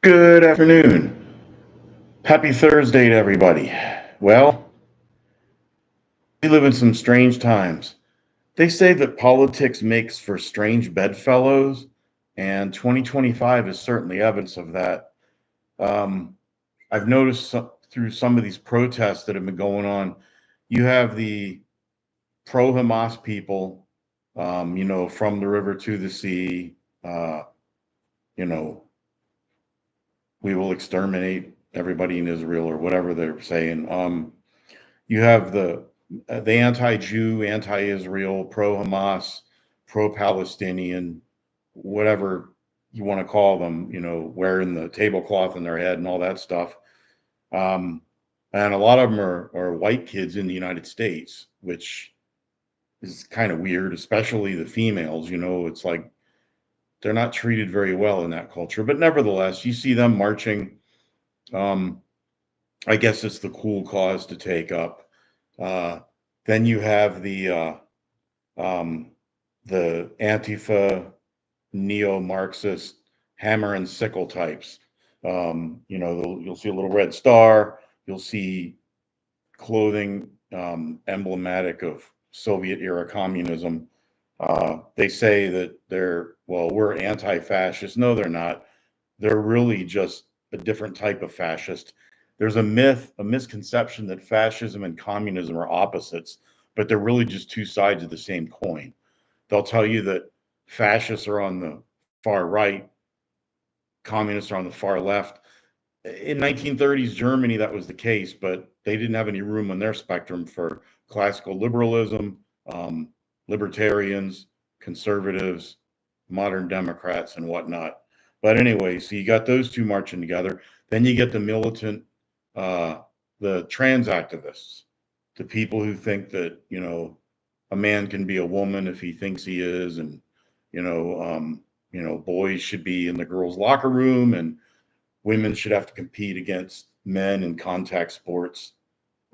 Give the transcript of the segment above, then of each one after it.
Good afternoon. Happy Thursday to everybody. Well, we live in some strange times. They say that politics makes for strange bedfellows, and 2025 is certainly evidence of that. Um, I've noticed through some of these protests that have been going on, you have the pro Hamas people, from the river to the sea, uh, you know, we will exterminate everybody in Israel or whatever they're saying. You have the anti-Jew, anti-Israel, pro-Hamas, pro-Palestinian, whatever you want to call them, wearing the tablecloth in their head and all that stuff. Um, and a lot of them are white kids in the United States, which is kind of weird, especially the females. It's like they're not treated very well in that culture. But nevertheless, you see them marching. Um, I guess it's the cool cause to take up. Uh, then you have um, the Antifa neo-Marxist hammer and sickle types. You'll see a little red star. You'll see clothing emblematic of Soviet era communism. They say that we're anti-fascist. No, they're not. They're really just a different type of fascist. There's a misconception that fascism and communism are opposites, but they're really just two sides of the same coin. They'll tell you that fascists are on the far right, communists are on the far left. In 1930s Germany, that was the case, but they didn't have any room on their spectrum for classical liberalism, um, libertarians, conservatives, modern Democrats, and whatnot. But anyway, so you got those two marching together. Then you get the militant, uh, the trans activists, the people who think that a man can be a woman if he thinks he is, and you know, um, boys should be in the girls' locker room, and women should have to compete against men in contact sports.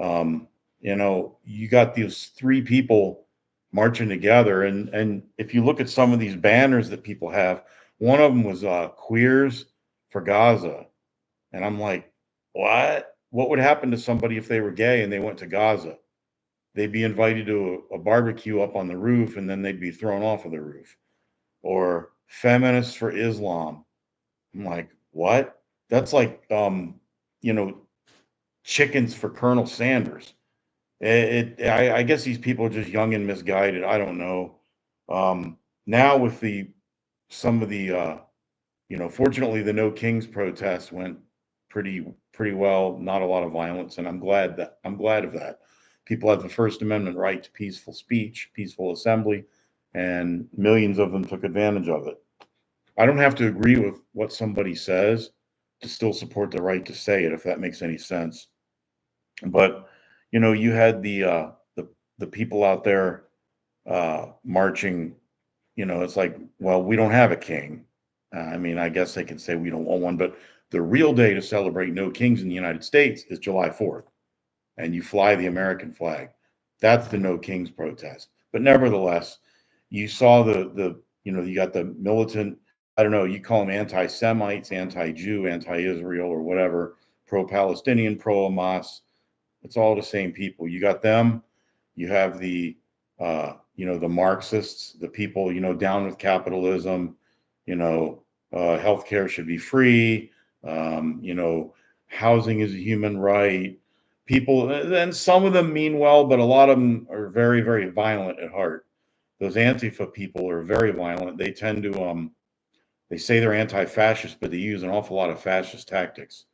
You got these three people marching together, and if you look at some of these banners that people have, one of them was queers for Gaza, and I'm like, what? What would happen to somebody if they were gay and they went to Gaza? They'd be invited to a barbecue up on the roof, and then they'd be thrown off of the roof. Or feminists for Islam. I'm like, what? That's like, you know, chickens for Colonel Sanders. I guess these people are just young and misguided. I don't know. Now with some of the, fortunately the No Kings protest went pretty well. Not a lot of violence, and I'm glad of that. People have the First Amendment right to peaceful speech, peaceful assembly, and millions of them took advantage of it. I don't have to agree with what somebody says to still support the right to say it, if that makes any sense. But you had the people out there marching. It's like, well, we don't have a king. I mean, I guess they can say we don't want one, but the real day to celebrate no kings in the United States is July 4th, and you fly the American flag. That's the no kings protest. But nevertheless, you saw you got the militant, I don't know, you call them anti-Semites, anti-Jew, anti-Israel, or whatever, pro-Palestinian, pro-Hamas. It's all the same people. You got them. You have the Marxists, the people, down with capitalism. Healthcare should be free. Housing is a human right. People, and some of them mean well, but a lot of them are very, very violent at heart. Those Antifa people are very violent. They tend to, they say they're anti-fascist, but they use an awful lot of fascist tactics,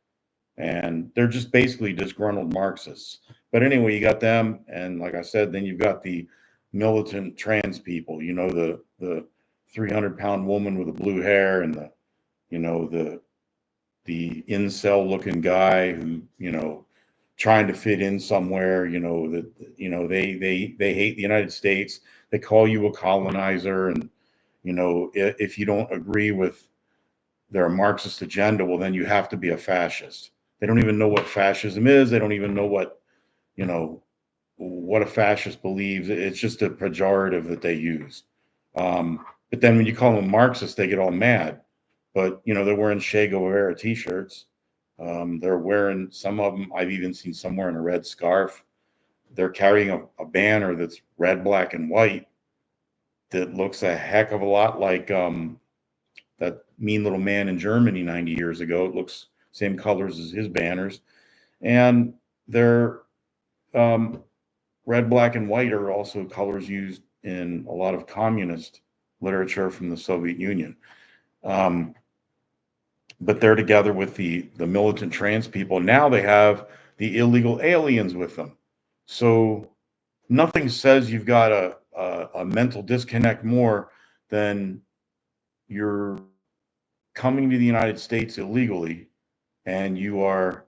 and they're just basically disgruntled Marxists. But anyway, you got them, and like I said, then you've got the militant trans people. The 300-pound woman with the blue hair, and the incel looking guy who trying to fit in somewhere. That they hate the United States. They call you a colonizer, and if you don't agree with their Marxist agenda, well, then you have to be a fascist. They don't even know what fascism is. They don't even know you know, what a fascist believes. It's just a pejorative that they use. But then when you call them Marxist, they get all mad. but they're wearing Che Guevara t-shirts. They're wearing, some of them, I've even seen some wearing a red scarf. They're carrying a banner that's red, black, and white that looks a heck of a lot like that mean little man in Germany 90 years ago. It looks same colors as his banners. And they're um, red, black, and white are also colors used in a lot of communist literature from the Soviet Union. Um, but they're together with the militant trans people. Now they have the illegal aliens with them. So nothing says you've got a mental disconnect more than you're coming to the United States illegally and you are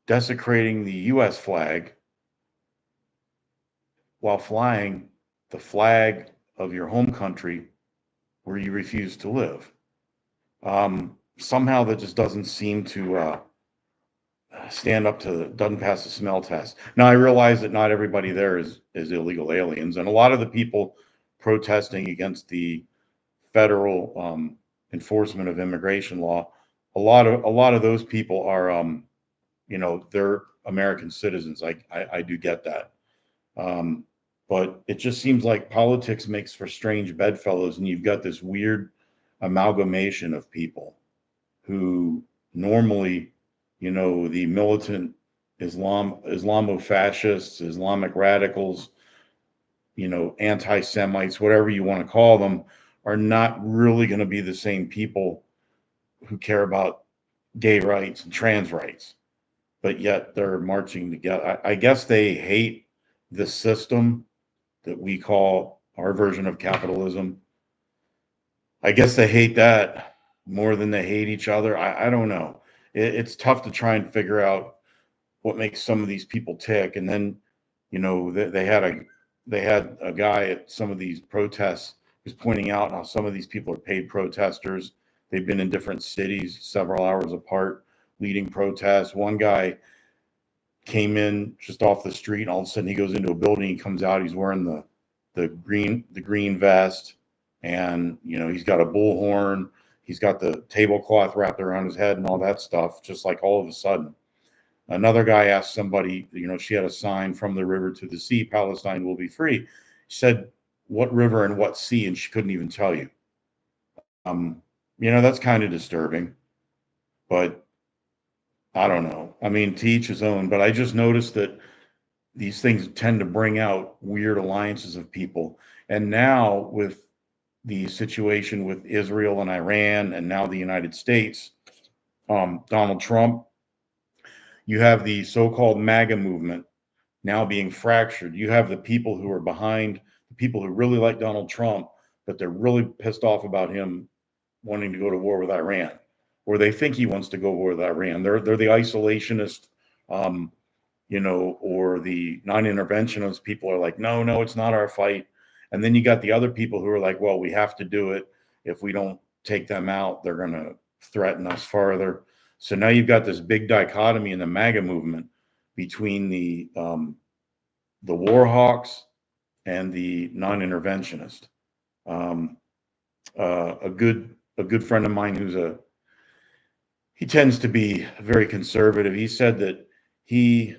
desecrating the US flag while flying the flag of your home country where you refuse to live. Somehow that just doesn't seem to stand up to, doesn't pass the smell test. Now I realize that not everybody there is illegal aliens, and a lot of the people protesting against the federal enforcement of immigration law, a lot of those people are they're American citizens. I do get that. Um, but it just seems like politics makes for strange bedfellows, and you've got this weird amalgamation of people who normally, the militant Islamofascists, Islamic radicals, anti-Semites, whatever you want to call them, are not really going to be the same people who care about gay rights and trans rights, but yet they're marching together. I guess they hate the system that we call our version of capitalism. I guess they hate that more than they hate each other. I don't know. It's tough to try and figure out what makes some of these people tick. And then, they had a guy at some of these protests who's pointing out how some of these people are paid protesters. They've been in different cities several hours apart leading protests. One guy came in just off the street, and all of a sudden he goes into a building. He comes out. He's wearing the green vest, and he's got a bullhorn. He's got the tablecloth wrapped around his head and all that stuff. Just like all of a sudden, another guy asked somebody. She had a sign, "From the river to the sea, Palestine will be free." She said, "What river and what sea?" And she couldn't even tell you. That's kind of disturbing, but I don't know. I mean, to each his own. But I just noticed that these things tend to bring out weird alliances of people. And now with the situation with Israel and Iran, and now the United States, Donald Trump, you have the so-called MAGA movement now being fractured. You have the people who are behind, the people who really like Donald Trump, but they're really pissed off about him wanting to go to war with Iran, or they think he wants to go to war with Iran. They're the isolationist, or the non-interventionist people are like, no, no, it's not our fight. And then you got the other people who are like, well, we have to do it. If we don't take them out, they're going to threaten us further. So now you've got this big dichotomy in the MAGA movement between the war hawks and the non-interventionist. Um, a good friend of mine he tends to be very conservative. He said that he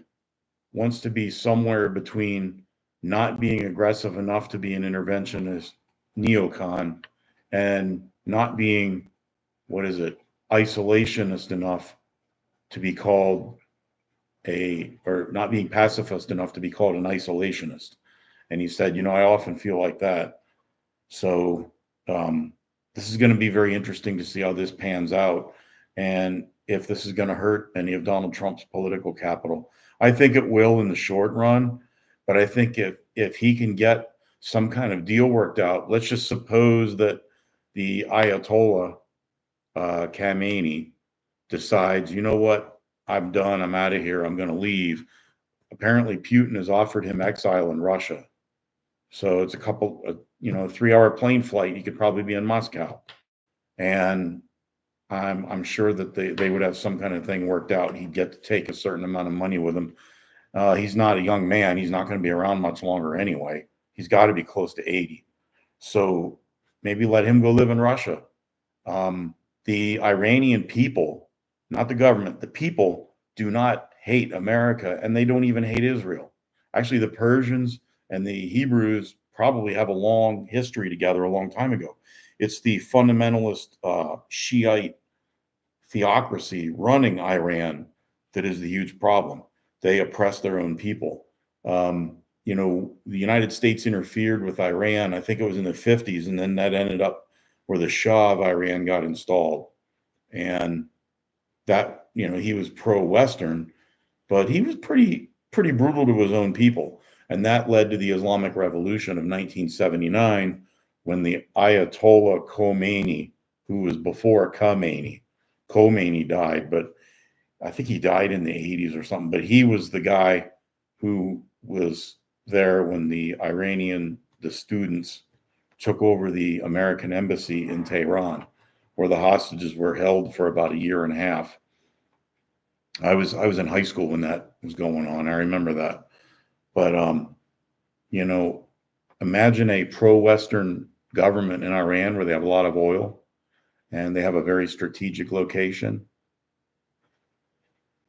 wants to be somewhere between not being aggressive enough to be an interventionist neocon and not being, what is it, isolationist enough to be called or not being pacifist enough to be called an isolationist. And he said, I often feel like that. So this is going to be very interesting to see how this pans out, and if this is going to hurt any of Donald Trump's political capital. I think it will in the short run, but I think if he can get some kind of deal worked out, let's just suppose that the Ayatollah Khamenei decides, you know what, I'm done, I'm out of here, I'm going to leave. Apparently, Putin has offered him exile in Russia. So it's a 3-hour plane flight. He could probably be in Moscow. And I'm sure that they would have some kind of thing worked out. He'd get to take a certain amount of money with him. He's not a young man. He's not going to be around much longer anyway. He's got to be close to 80. So maybe let him go live in Russia. The Iranian people, not the government, the people do not hate America, and they don't even hate Israel. Actually, the Persians and the Hebrews probably have a long history together a long time ago. It's the fundamentalist Shiite theocracy running Iran that is the huge problem. They oppress their own people. The United States interfered with Iran, I think it was in the 50s, and then that ended up where the Shah of Iran got installed. And that, he was pro-Western, but he was pretty brutal to his own people. And that led to the Islamic Revolution of 1979, when the Ayatollah Khomeini, who was before Khomeini died, but I think he died in the 80s or something, but he was the guy who was there when the students took over the American embassy in Tehran, where the hostages were held for about a year and a half. I was in high school when that was going on. I remember that. But imagine a pro-Western government in Iran where they have a lot of oil and they have a very strategic location.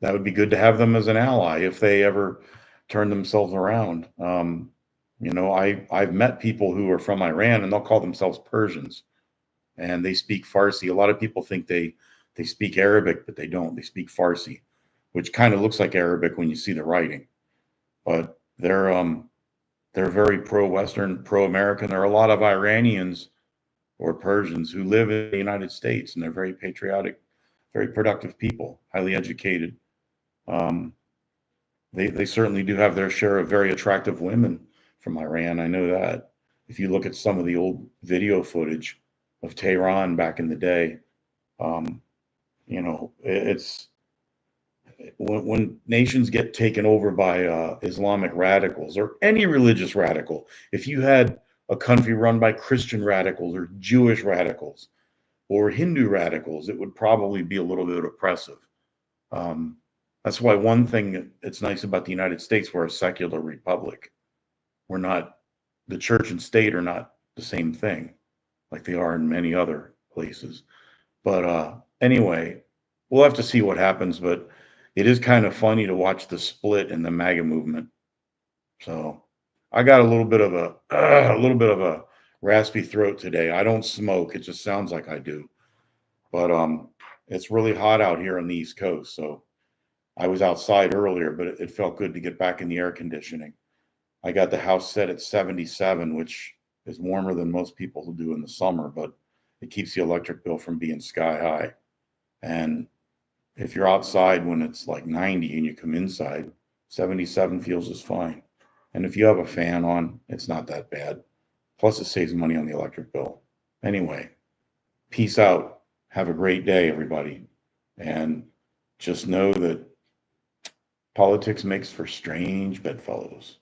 That would be good to have them as an ally if they ever turn themselves around. I've met people who are from Iran and they'll call themselves Persians, and they speak Farsi. A lot of people think they speak Arabic, but they don't. They speak Farsi, which kind of looks like Arabic when you see the writing. But they're very pro-Western, pro-American. There are a lot of Iranians or Persians who live in the United States, and they're very patriotic, very productive people, highly educated. They certainly do have their share of very attractive women from Iran. I know that. If you look at some of the old video footage of Tehran back in the day, it's when nations get taken over by Islamic radicals or any religious radical. If you had a country run by Christian radicals or Jewish radicals or Hindu radicals, it would probably be a little bit oppressive. That's why one thing that's nice about the United States, we're a secular republic. We're not, the church and state are not the same thing like they are in many other places. But anyway, we'll have to see what happens. But it is kind of funny to watch the split in the MAGA movement. So I got a little bit of a raspy throat today. I don't smoke. It just sounds like I do. But it's really hot out here on the East Coast. So I was outside earlier, but it felt good to get back in the air conditioning. I got the house set at 77, which is warmer than most people do in the summer, but it keeps the electric bill from being sky high. And if you're outside when it's like 90 and you come inside, 77 feels just fine. And if you have a fan on, it's not that bad. Plus, it saves money on the electric bill. Anyway, peace out. Have a great day, everybody. And just know that politics makes for strange bedfellows.